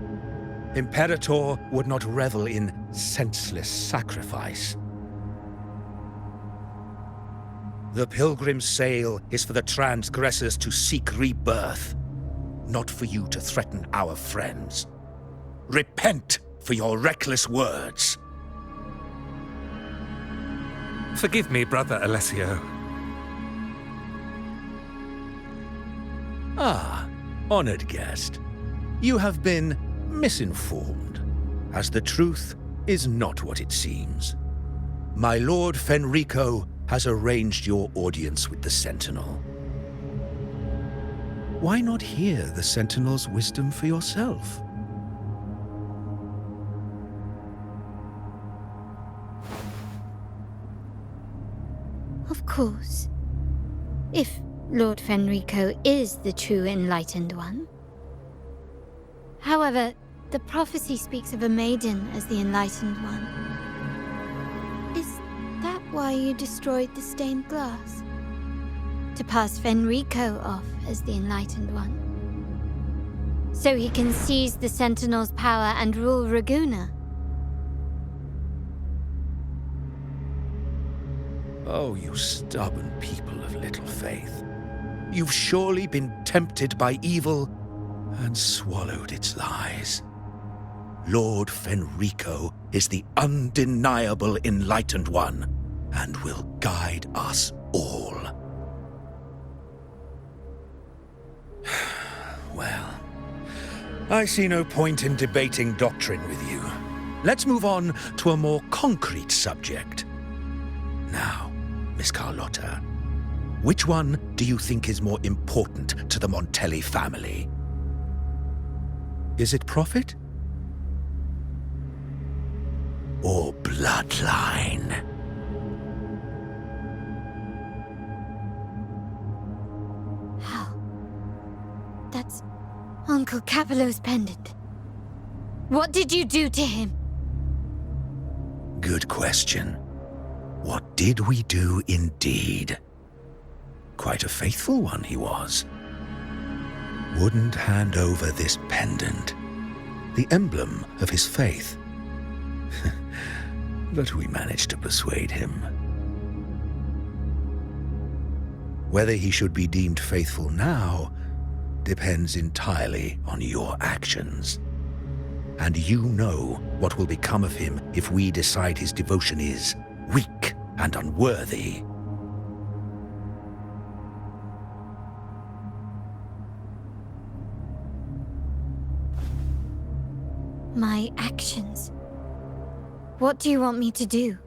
Speaker 10: Imperator would not revel in senseless sacrifice. The pilgrim's sail is for the transgressors to seek rebirth, not for you to threaten our friends. Repent for your reckless words.
Speaker 9: Forgive me, Brother Alessio.
Speaker 10: Ah, honored guest. You have been misinformed, as the truth is not what it seems. My Lord Fenrico has arranged your audience with the Sentinel. Why not hear the Sentinel's wisdom for yourself?
Speaker 1: Of course. If Lord Fenrico is the true enlightened one. However, the prophecy speaks of a maiden as the enlightened one. Is that why you destroyed the stained glass? To pass Fenrico off as the enlightened one? So he can seize the Sentinel's power and rule Raguna?
Speaker 10: Oh, you stubborn people of little faith. You've surely been tempted by evil and swallowed its lies. Lord Fenrico is the undeniable enlightened one and will guide us all. Well, I see no point in debating doctrine with you. Let's move on to a more concrete subject. Now, Miss Carlotta, which one do you think is more important to the Montelli family? Is it profit? Or bloodline?
Speaker 1: How? That's Uncle Capello's pendant. What did you do to him?
Speaker 10: Good question. What did we do indeed? Quite a faithful one he was. Wouldn't hand over this pendant, the emblem of his faith. But we managed to persuade him. Whether he should be deemed faithful now depends entirely on your actions. And you know what will become of him if we decide his devotion is weak and unworthy.
Speaker 1: My actions? What do you want me to do?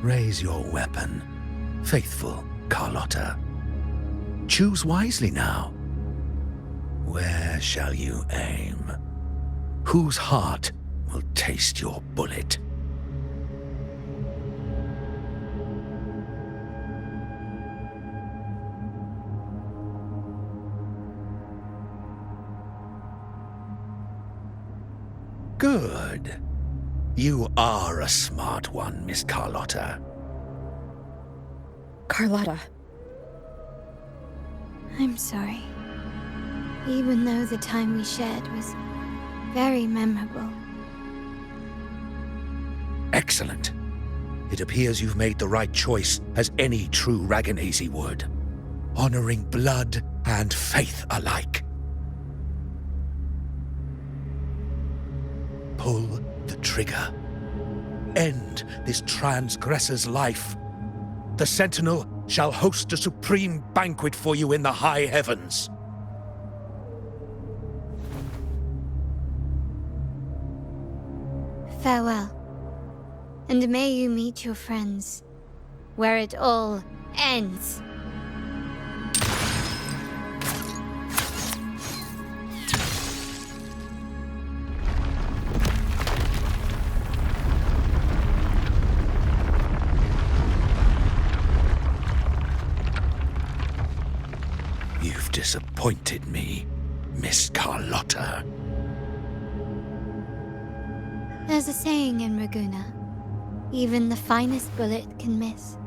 Speaker 10: Raise your weapon, faithful Carlotta. Choose wisely now. Where shall you aim? Whose heart will taste your bullet? Good. You are a smart one, Miss Carlotta.
Speaker 5: Carlotta.
Speaker 1: I'm sorry. Even though the time we shared was very memorable.
Speaker 10: Excellent. It appears you've made the right choice, as any true Raganese would. Honoring blood and faith alike. Pull the trigger. End this transgressor's life. The Sentinel shall host a supreme banquet for you in the high heavens.
Speaker 1: Farewell. And may you meet your friends, where it all ends.
Speaker 10: You've disappointed me, Miss Carlotta.
Speaker 1: There's a saying in Raguna. Even the finest bullet can miss.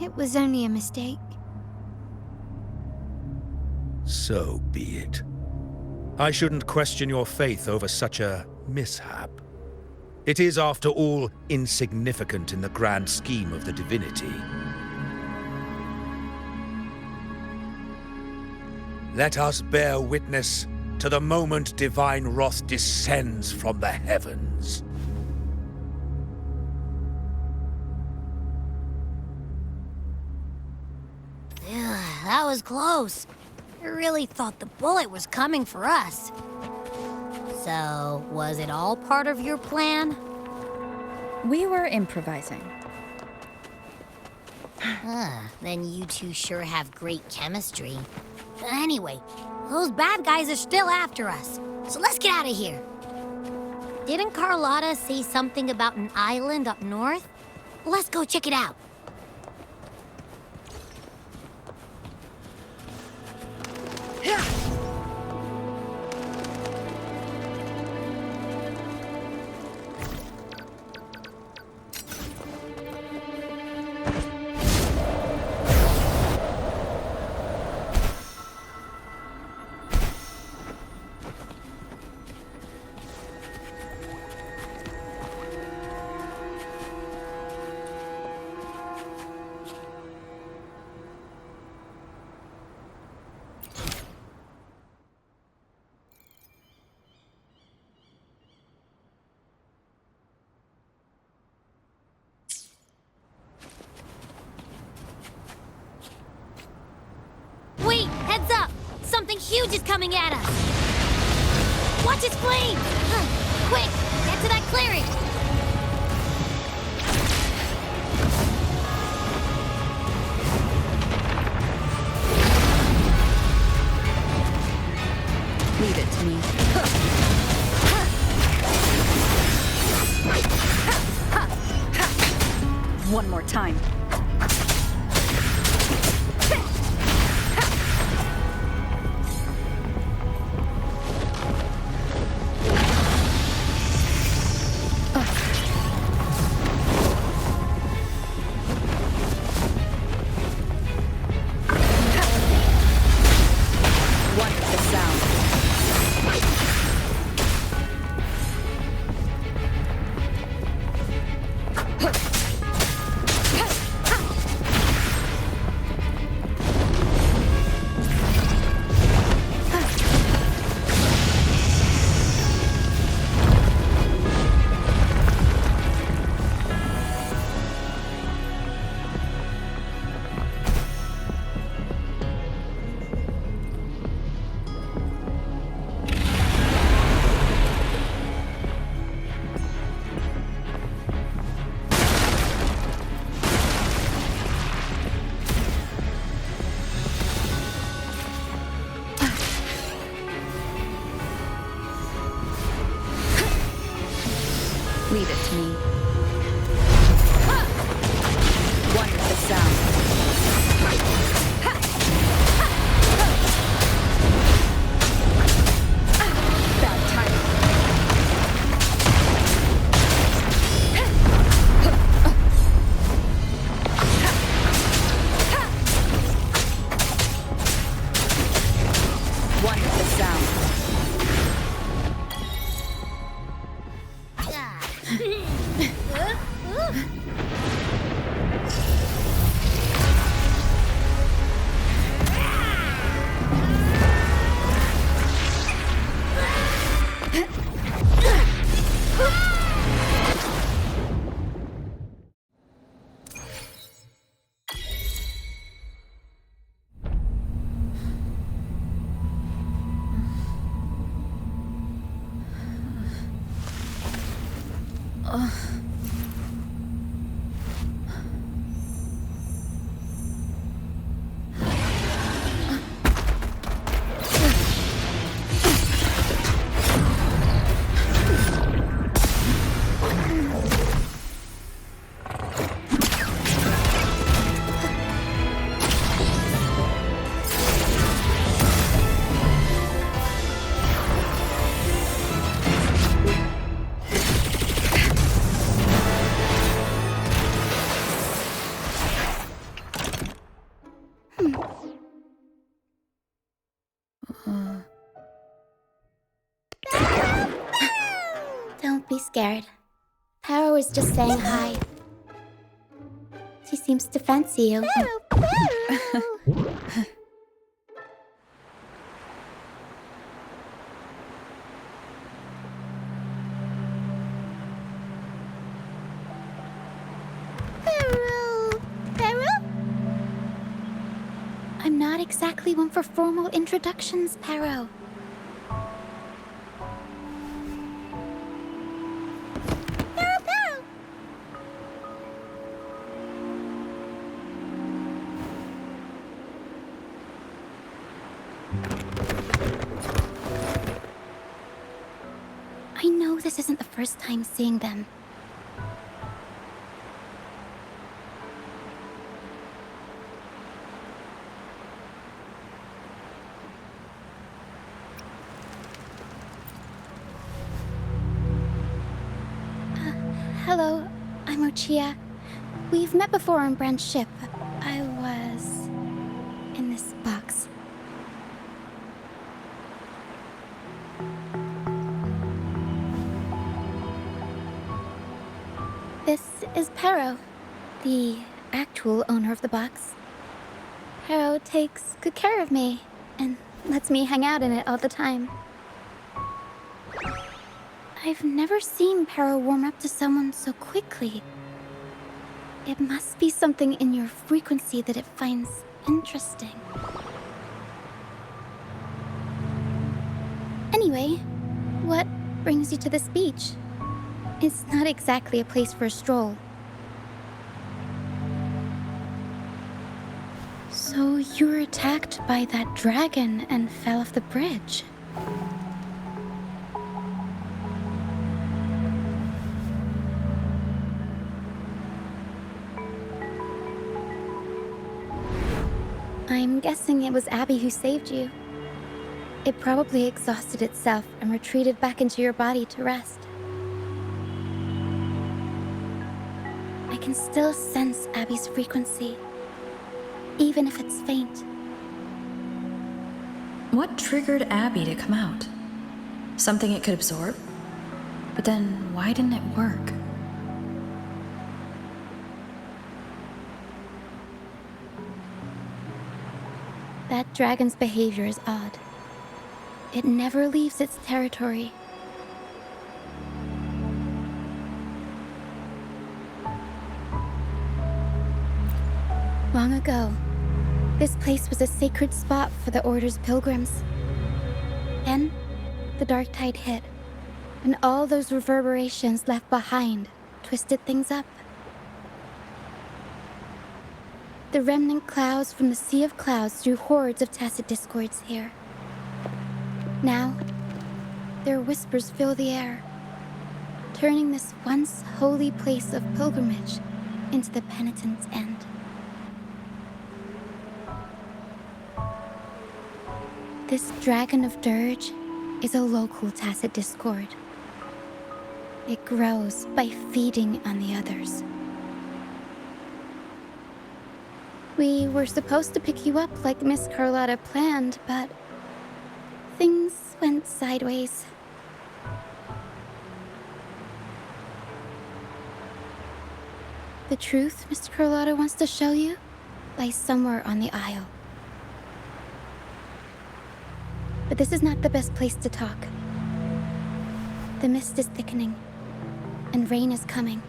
Speaker 1: It was only a mistake.
Speaker 10: So be it. I shouldn't question your faith over such a mishap. It is, after all, insignificant in the grand scheme of the divinity. Let us bear witness to the moment divine wrath descends from the heavens.
Speaker 11: That was close. I really thought the bullet was coming for us. So, was it all part of your plan?
Speaker 5: We were improvising.
Speaker 11: Then you two sure have great chemistry. Anyway, those bad guys are still after us, so let's get out of here. Didn't Carlotta say something about an island up north? Let's go check it out. Wait, heads up! Something huge is coming at us! Watch its flames! Quick, get to that clearing!
Speaker 5: Leave it to me. One more time. Leave it to me. Wonderful sound. Bad timing. Wonderful sound.
Speaker 12: be scared. Paro is just saying hi. She seems to fancy you. I'm not exactly one for formal introductions, Paro. I know this isn't the first time seeing them. Hello, I'm Ochia. We've met before on Brand's ship. I was in this box. This is Paro, the actual owner of the box. Paro takes good care of me and lets me hang out in it all the time. I've never seen Paro warm up to someone so quickly. It must be something in your frequency that it finds interesting. Anyway, what brings you to this beach? It's not exactly a place for a stroll. So you were attacked by that dragon and fell off the bridge. I'm guessing it was Abby who saved you. It probably exhausted itself and retreated back into your body to rest. I can still sense Abby's frequency, even if it's faint.
Speaker 13: What triggered Abby to come out? Something it could absorb? But then why didn't it work?
Speaker 12: That dragon's behavior is odd. It never leaves its territory. Long ago, this place was a sacred spot for the Order's pilgrims. Then, the dark tide hit, and all those reverberations left behind twisted things up. The remnant clouds from the Sea of Clouds drew hordes of tacit discords here. Now, their whispers fill the air, turning this once holy place of pilgrimage into the penitent's end. This Dragon of Dirge is a local tacit discord. It grows by feeding on the others. We were supposed to pick you up like Miss Carlotta planned, but things went sideways. The truth Miss Carlotta wants to show you lies somewhere on the Isle. But this is not the best place to talk. The mist is thickening, and rain is coming.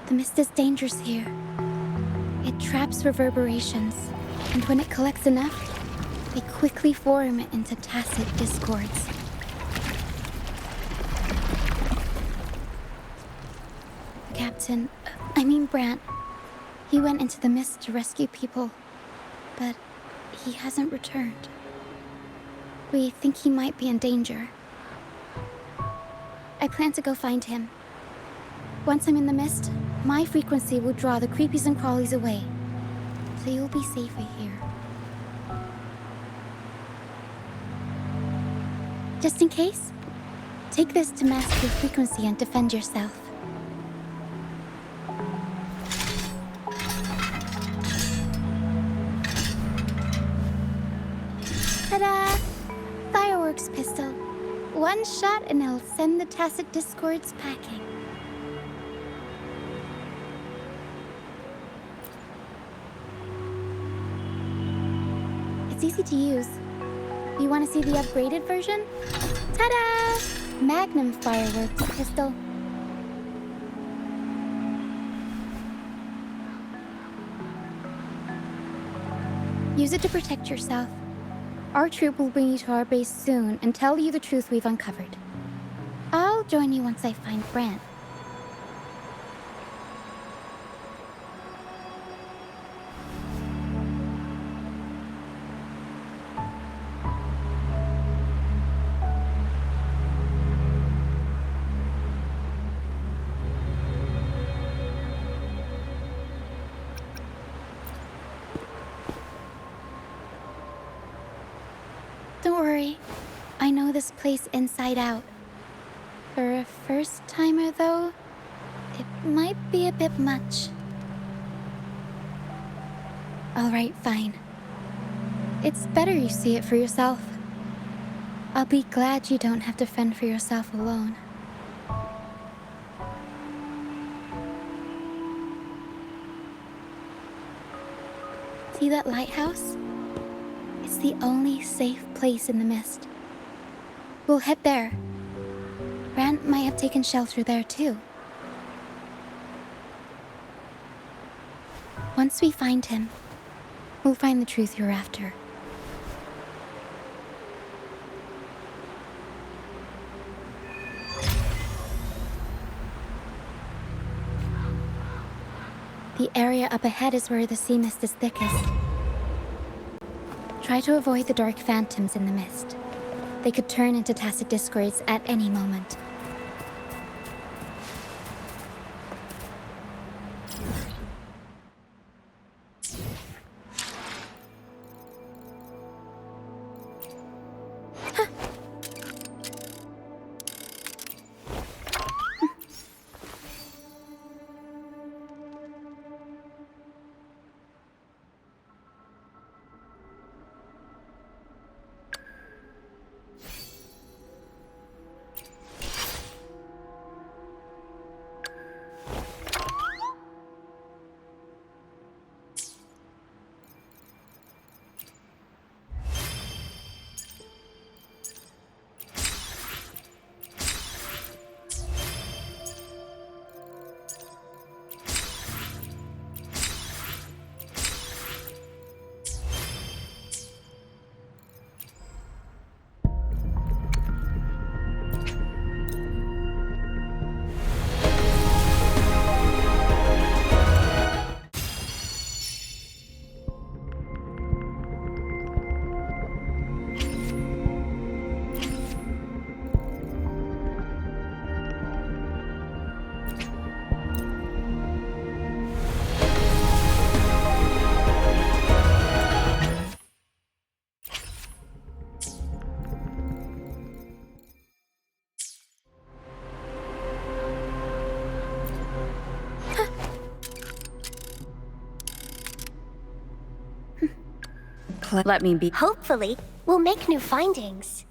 Speaker 12: The mist is dangerous here. It traps reverberations, and when it collects enough, they quickly form into tacit discords. Brant. He went into the mist to rescue people, but he hasn't returned. We think he might be in danger. I plan to go find him. Once I'm in the mist, my frequency will draw the creepies and crawlies away, so you'll be safer here. Just in case, take this to mask your frequency and defend yourself. Ta-da! Fireworks pistol. One shot and it'll send the Tacit Discords packing. It's easy to use. You want to see the upgraded version? Ta-da! Magnum fireworks pistol. Use it to protect yourself. Our troop will bring you to our base soon and tell you the truth we've uncovered. I'll join you once I find Brant. Don't worry. I know this place inside out. For a first-timer, though, it might be a bit much. Alright, fine. It's better you see it for yourself. I'll be glad you don't have to fend for yourself alone. See that lighthouse? It's the only safe place in the mist. We'll head there. Brant might have taken shelter there too. Once we find him, we'll find the truth you're after. The area up ahead is where the sea mist is thickest. Try to avoid the dark phantoms in the mist. They could turn into Tacit Discords at any moment.
Speaker 5: Let me be.
Speaker 11: Hopefully, we'll make new findings.